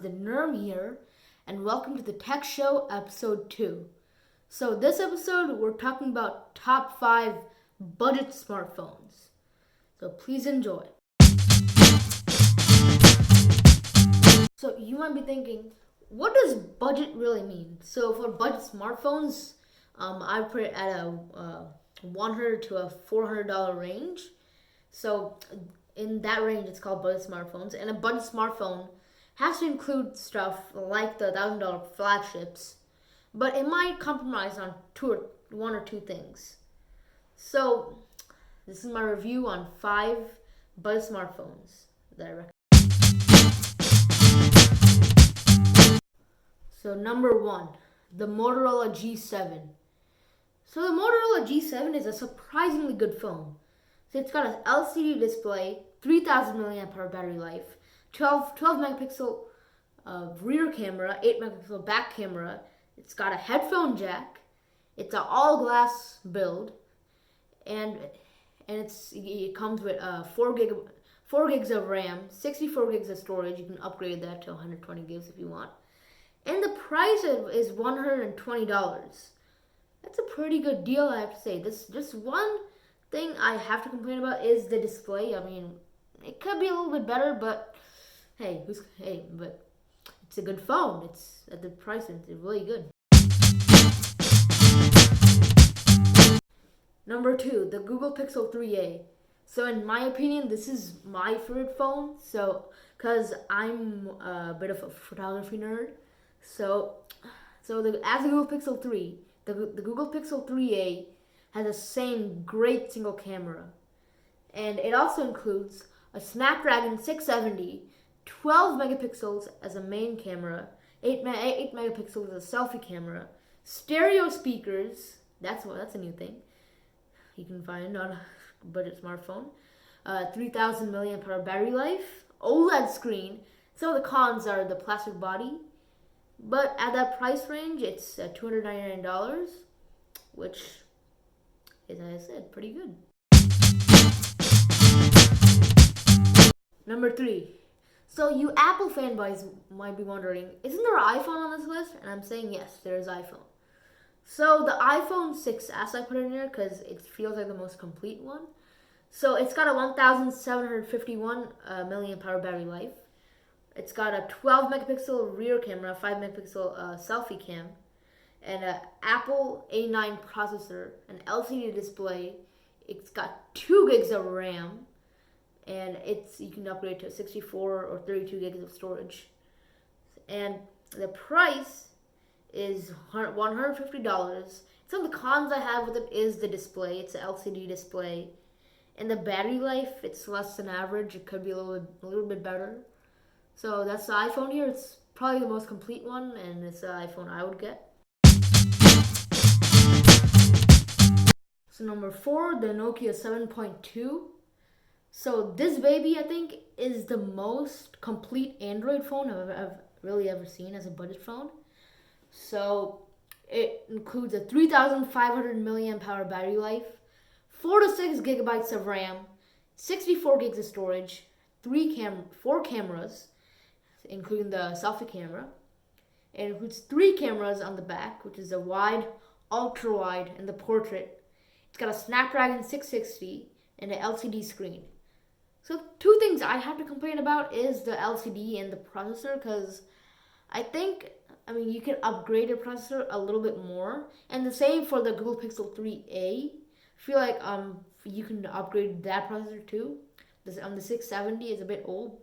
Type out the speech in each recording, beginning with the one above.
the Nerm here, and welcome to the Tech Show episode 2. So this episode, we're talking about top 5 budget smartphones. So please enjoy. So you might be thinking, what does budget really mean? So for budget smartphones, I put it at a $100 to a $400 range. So in that range, it's called budget smartphones. And a budget smartphone has to include stuff like the $1,000 flagships, but it might compromise on one or two things. So this is my review on 5 budget smartphones that I recommend. So number 1, the Motorola G7. So the Motorola G7 is a surprisingly good phone. So it's got an LCD display, 3000 mAh battery life, 12 megapixel rear camera, 8 megapixel back camera. It's got a headphone jack. It's an all glass build, and it comes with 4 gigs of RAM, 64 gigs of storage. You can upgrade that to 120 gigs if you want. And the price is $120. That's a pretty good deal, I have to say. This just one thing I have to complain about is the display. I mean, it could be a little bit better, but but it's a good phone. It's at the price, it's really good. Number 2, the Google Pixel 3a. So in my opinion, this is my favorite phone. So, cause I'm a bit of a photography nerd. As the Google Pixel 3, the Google Pixel 3a has the same great single camera, and it also includes a Snapdragon 670, 12 megapixels as a main camera, 8 megapixels as a selfie camera, stereo speakers. That's a new thing you can find on a budget smartphone. 3000 mAh battery life, OLED screen. Some of the cons are the plastic body, but at that price range, it's $299, which is, as I said, pretty good. Number 3. So you Apple fanboys might be wondering, isn't there an iPhone on this list? And I'm saying yes, there is iPhone. So the iPhone 6s I put in here because it feels like the most complete one. So it's got a 1751 mAh battery life. It's got a 12 megapixel rear camera, 5 megapixel selfie cam, and an Apple A9 processor, an LCD display. It's got 2 gigs of RAM, and you can upgrade to 64 or 32 gigs of storage. And the price is $150. Some of the cons I have with it is the display. It's an LCD display, and the battery life. It's less than average. It could be a little bit better. So that's the iPhone here. It's probably the most complete one, and it's the iPhone I would get. So number 4, the Nokia 7.2. So this baby, I think, is the most complete Android phone I've really ever seen as a budget phone. So it includes a 3500 mAh battery life, 4 to 6 gigabytes of RAM, 64 gigs of storage, 4 cameras, including the selfie camera. It includes 3 cameras on the back, which is the wide, ultra wide, and the portrait. It's got a Snapdragon 660 and an LCD screen. So 2 things I have to complain about is the LCD and the processor, because you can upgrade your processor a little bit more. And the same for the Google Pixel 3a. I feel like you can upgrade that processor too. The 670 is a bit old.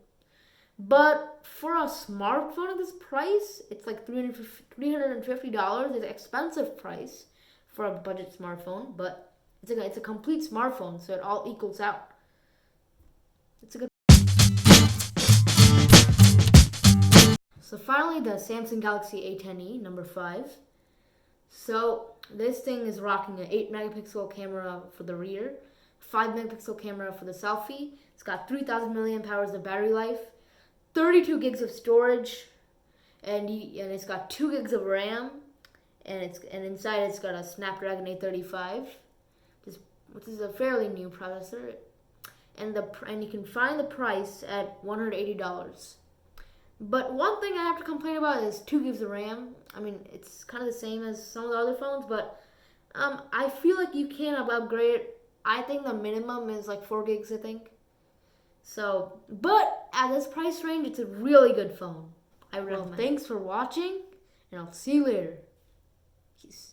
But for a smartphone at this price, it's like $350. It's an expensive price for a budget smartphone, but it's a complete smartphone, so it all equals out. It's a good. So finally, the Samsung Galaxy A10e, number 5. So this thing is rocking an 8 megapixel camera for the rear, 5 megapixel camera for the selfie. It's got 3000 mAh of battery life, 32 gigs of storage, and it's got 2 gigs of RAM, and inside it's got a Snapdragon 835, which is a fairly new processor, and you can find the price at $180. But one thing I have to complain about is 2 gigs of RAM. I mean, it's kind of the same as some of the other phones, but I feel like you can upgrade. I think the minimum is like 4 gigs, I think. So, but at this price range, it's a really good phone. I recommend. Well, thanks for watching, and I'll see you later. Peace.